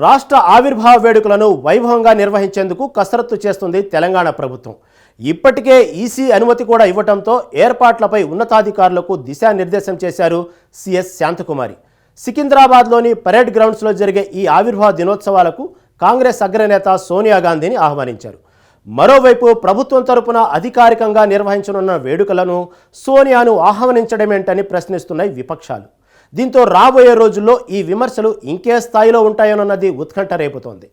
రాష్ట్ర ఆవిర్భావ వేడుకలను వైభవంగా నిర్వహించేందుకు కసరత్తు చేస్తుంది తెలంగాణ ప్రభుత్వం. ఇప్పటికే ఈసీ అనుమతి కూడా ఇవ్వడంతో ఏర్పాట్లపై ఉన్నతాధికారులకు దిశానిర్దేశం చేశారు సిఎస్ శాంతకుమారి. సికింద్రాబాద్లోని పరేడ్ గ్రౌండ్స్లో జరిగే ఈ ఆవిర్భావ దినోత్సవాలకు కాంగ్రెస్ అగ్రనేత సోనియా గాంధీని ఆహ్వానించారు. మరోవైపు ప్రభుత్వం తరపున అధికారికంగా నిర్వహించనున్న వేడుకలను సోనియాను ఆహ్వానించడమేంటని ప్రశ్నిస్తున్నాయి విపక్షాలు. దీంతో రాబోయే రోజుల్లో ఈ విమర్శలు ఇంకే స్థాయిలో ఉంటాయోనన్నది ఉత్కంఠ రేపుతోంది.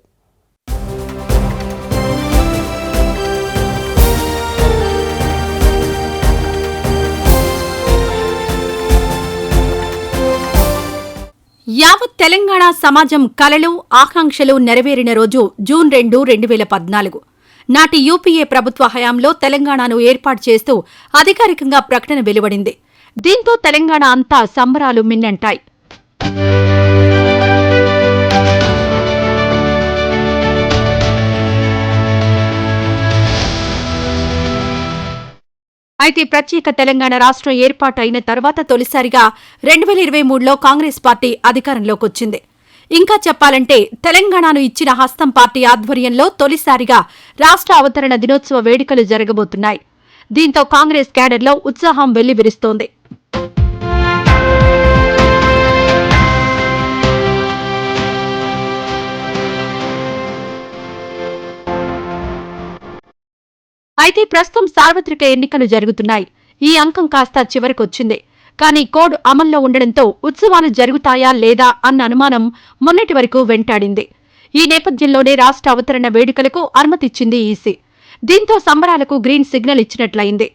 యావత్ తెలంగాణ సమాజం కలలు ఆకాంక్షలు నెరవేరిన రోజు జూన్ 2, 2014 నాటి యూపీఏ ప్రభుత్వ హయాంలో తెలంగాణను ఏర్పాటు చేస్తూ అధికారికంగా ప్రకటన వెలువడింది. దీంతో తెలంగాణ అంతా సంబరాలు మిన్నంటాయి. అయితే ప్రత్యేక తెలంగాణ రాష్ట్రం ఏర్పాటు అయిన తర్వాత తొలిసారిగా 2023లో కాంగ్రెస్ పార్టీ అధికారంలోకొచ్చింది. ఇంకా చెప్పాలంటే తెలంగాణను ఇచ్చిన హస్తం పార్టీ ఆధ్వర్యంలో తొలిసారిగా రాష్ట్ర అవతరణ దినోత్సవ వేడుకలు జరగబోతున్నాయి. దీంతో కాంగ్రెస్ క్యాడర్లో ఉత్సాహం వెల్లివిరుస్తోంది. అయితే ప్రస్తుతం సార్వత్రిక ఎన్నికలు జరుగుతున్నాయి. ఈ అంకం కాస్త చివరికొచ్చింది. కానీ కోడ్ అమల్లో ఉండడంతో ఉత్సవాలు జరుగుతాయా లేదా అన్న అనుమానం మొన్నటి వరకు వెంటాడింది. ఈ నేపథ్యంలోనే రాష్ట్ర అవతరణ వేడుకలకు అనుమతిచ్చింది ఈసీ. దీంతో సంబరాలకు గ్రీన్ సిగ్నల్ ఇచ్చినట్లయింది.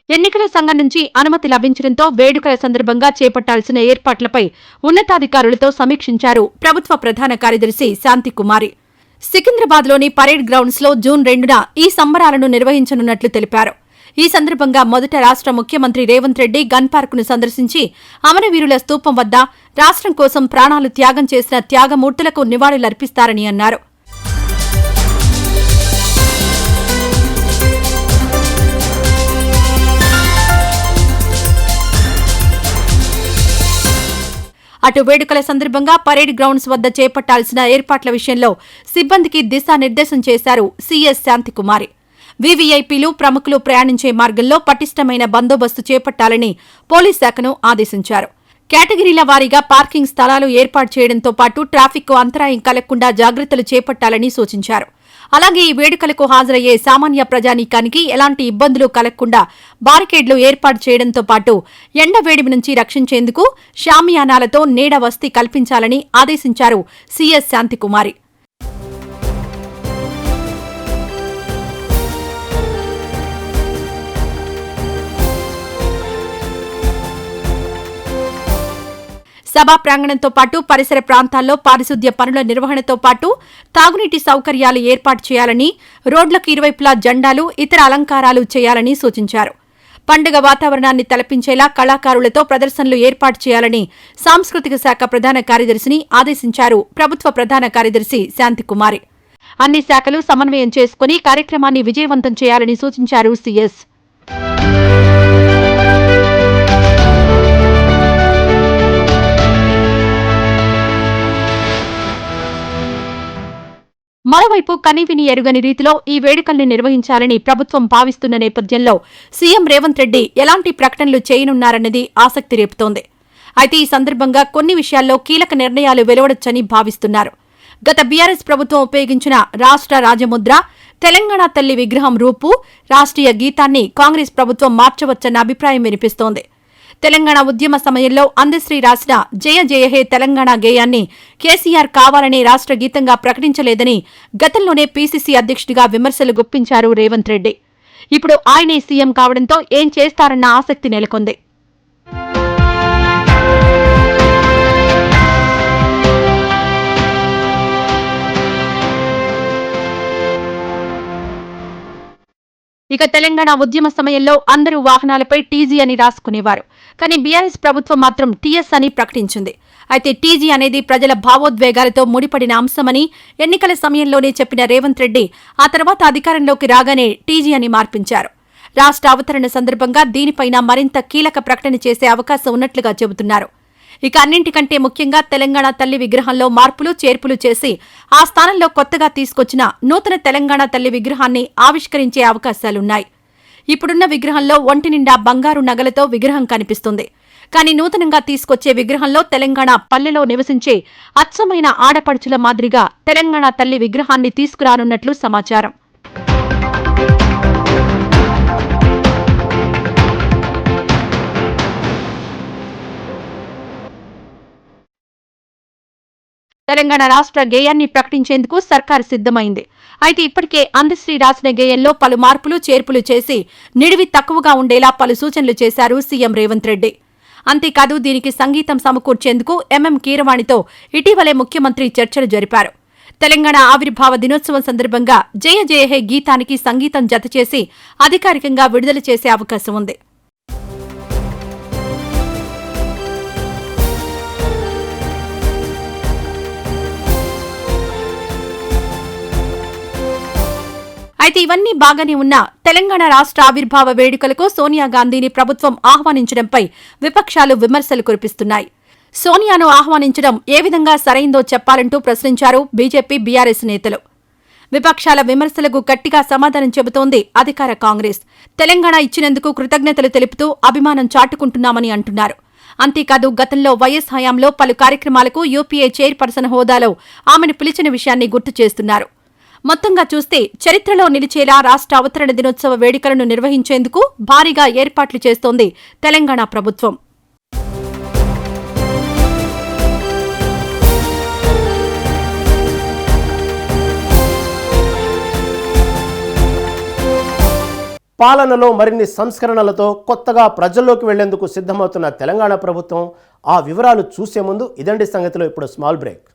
ఎన్నికల సంఘం నుంచి అనుమతి లభించడంతో వేడుకల సందర్భంగా చేపట్టాల్సిన ఏర్పాట్లపై ఉన్నతాధికారులతో సమీక్షించారు ప్రభుత్వ ప్రధాన కార్యదర్శి శాంతికుమారి. సికింద్రాబాద్లోని పరేడ్ గ్రౌండ్స్లో జూన్ 2న ఈ సంబరాలను నిర్వహించనున్నట్లు తెలిపారు. ఈ సందర్భంగా మొదట రాష్ట్ర ముఖ్యమంత్రి రేవంత్ రెడ్డి గన్ పార్కును సందర్శించి అమరవీరుల స్తూపం వద్ద రాష్ట్రం కోసం ప్రాణాలు త్యాగం చేసిన త్యాగమూర్తులకు నివాళులర్పిస్తారని అన్నారు. అటు వేడుకల సందర్భంగా పరేడ్ గ్రౌండ్స్ వద్ద చేపట్టాల్సిన ఏర్పాట్ల విషయంలో సిబ్బందికి దిశానిర్దేశం చేశారు సిఎస్ శాంతికుమారి. వీవీఐపీలు ప్రముఖులు ప్రయాణించే మార్గంలో పటిష్టమైన బందోబస్తు చేపట్టాలని పోలీస్ శాఖను ఆదేశించారు. కేటగిరీల వారీగా పార్కింగ్ స్థలాలు ఏర్పాటు చేయడంతో పాటు ట్రాఫిక్కు అంతరాయం కలగకుండా జాగ్రత్తలు చేపట్టాలని సూచించారు. అలాగే ఈ వేడుకలకు హాజరయ్యే సామాన్య ప్రజానీకానికి ఎలాంటి ఇబ్బందులు కలగకుండా బారికేడ్లు ఏర్పాటు చేయడంతో పాటు ఎండవేడిమి నుంచి రక్షించేందుకు షామియానాలతో నీడ వసతి కల్పించాలని ఆదేశించారు సిఎస్ శాంతికుమారి. సభా ప్రాంగణంతో పాటు పరిసర ప్రాంతాల్లో పారిశుద్ధ్య పనుల నిర్వహణతో పాటు తాగునీటి సౌకర్యాలు ఏర్పాటు చేయాలని, రోడ్లకు ఇరువైపులా జెండాలు, ఇతర అలంకారాలు చేయాలని సూచించారు. పండుగ వాతావరణాన్ని తలపించేలా కళాకారులతో ప్రదర్శనలు ఏర్పాటు చేయాలని సాంస్కృతిక శాఖ ప్రధాన కార్యదర్శిని ఆదేశించారు ప్రభుత్వ ప్రధాన కార్యదర్శి శాంతికుమారి. అన్ని శాఖలు సమన్వయం చేసుకుని కార్యక్రమాన్ని విజయవంతం చేయాలని సూచించారు సిఎస్. మరోవైపు కనీవిని ఎరుగని రీతిలో ఈ వేడుకల్ని నిర్వహించాలని ప్రభుత్వం భావిస్తున్న నేపథ్యంలో సీఎం రేవంత్ రెడ్డి ఎలాంటి ప్రకటనలు చేయనున్నారన్నది ఆసక్తి రేపుతోంది. అయితే ఈ సందర్భంగా కొన్ని విషయాల్లో కీలక నిర్ణయాలు వెలువడొచ్చని భావిస్తున్నారు. గత బీఆర్ఎస్ ప్రభుత్వం ఉపయోగించిన రాష్ట్ర రాజముద్ర, తెలంగాణ తల్లి విగ్రహం రూపు, రాష్ట్రీయ గీతాన్ని కాంగ్రెస్ ప్రభుత్వం మార్చవచ్చన్న అభిప్రాయం వినిపిస్తోంది. తెలంగాణ ఉద్యమ సమయంలో అందశ్రీ రాసిన జయ జయ హే తెలంగాణ గేయాన్ని కేసీఆర్ కావాలనే రాష్ట్ర గీతంగా ప్రకటించలేదని గతంలోనే పీసీసీ అధ్యక్షుడిగా విమర్శలు గుప్పించారు రేవంత్ రెడ్డి. ఇప్పుడు ఆయనే సీఎం కావడంతో ఏం చేస్తారన్న ఆసక్తి నెలకొంది. ఇక తెలంగాణ ఉద్యమ సమయంలో అందరూ వాహనాలపై టీజీ అని రాసుకునేవారు. కానీ బీఆర్ఎస్ ప్రభుత్వం మాత్రం టీఎస్ అని ప్రకటించింది. అయితే టీజీ అనేది ప్రజల భావోద్వేగాలతో ముడిపడిన అంశమని ఎన్నికల సమయంలోనే చెప్పిన రేవంత్ రెడ్డి ఆ తర్వాత అధికారంలోకి రాగానే టీజీ అని మార్పించారు. రాష్ట్ర అవతరణ సందర్భంగా దీనిపైన మరింత కీలక ప్రకటన చేసే అవకాశం ఉన్నట్లుగా చెబుతున్నారు. ఇక అన్నింటికంటే ముఖ్యంగా తెలంగాణ తల్లి విగ్రహంలో మార్పులు చేర్పులు చేసి ఆ స్థానంలో కొత్తగా తీసుకొచ్చిన నూతన తెలంగాణ తల్లి విగ్రహాన్ని ఆవిష్కరించే అవకాశాలున్నాయి. ఇప్పుడున్న విగ్రహంలో ఒంటి నిండా బంగారు నగలతో విగ్రహం కనిపిస్తుంది. కానీ నూతనంగా తీసుకొచ్చే విగ్రహంలో తెలంగాణ పల్లెలో నివసించే అచ్చమైన ఆడపడుచుల మాదిరిగా తెలంగాణ తల్లి విగ్రహాన్ని తీసుకురానున్నట్లు సమాచారం. తెలంగాణ రాష్ట్ర గేయాన్ని ప్రకటించేందుకు సర్కారు సిద్ధమైంది. అయితే ఇప్పటికే అందశ్రీ రాసిన గేయంలో పలు మార్పులు చేర్పులు చేసి నిడివి తక్కువగా ఉండేలా పలు సూచనలు చేశారు సీఎం రేవంత్ రెడ్డి. అంతేకాదు దీనికి సంగీతం సమకూర్చేందుకు ఎంఎం కీరవాణితో ఇటీవలే ముఖ్యమంత్రి చర్చలు జరిపారు. తెలంగాణ ఆవిర్భావ దినోత్సవం సందర్భంగా జయ జయ హే గీతానికి సంగీతం జతచేసి అధికారికంగా విడుదల చేసే అవకాశం ఉంది. అయితే ఇవన్నీ బాగానే ఉన్నా తెలంగాణ రాష్ట్ర ఆవిర్భావ వేడుకలకు సోనియా గాంధీని ప్రభుత్వం ఆహ్వానించడంపై విపక్షాలు విమర్శలు కురిపిస్తున్నాయి. సోనియాను ఆహ్వానించడం ఏ విధంగా సరైందో చెప్పాలంటూ ప్రశ్నించారు బీజేపీ బీఆర్ఎస్ నేతలు. విపక్షాల విమర్శలకు గట్టిగా సమాధానం చెబుతోంది అధికార కాంగ్రెస్. తెలంగాణ ఇచ్చినందుకు కృతజ్ఞతలు తెలుపుతూ అభిమానం చాటుకుంటున్నామని అంటున్నారు. అంతేకాదు గతంలో వైఎస్ హయాంలో పలు కార్యక్రమాలకు యూపీఏ చైర్పర్సన్ హోదాలో ఆమెను పిలిచిన విషయాన్ని గుర్తు చేస్తున్నారు. మొత్తంగా చూస్తే చరిత్రలో నిలిచేలా రాష్ట్ర అవతరణ దినోత్సవ వేడుకలను నిర్వహించేందుకు భారీగా ఏర్పాట్లు చేస్తోంది తెలంగాణ ప్రభుత్వం. పాలనలో మరిన్ని సంస్కరణలతో కొత్తగా ప్రజల్లోకి వెళ్లేందుకు సిద్ధమవుతున్న తెలంగాణ ప్రభుత్వం ఆ వివరాలు చూసే ముందు ఇదండి సంగతిలో ఇప్పుడు స్మాల్ బ్రేక్.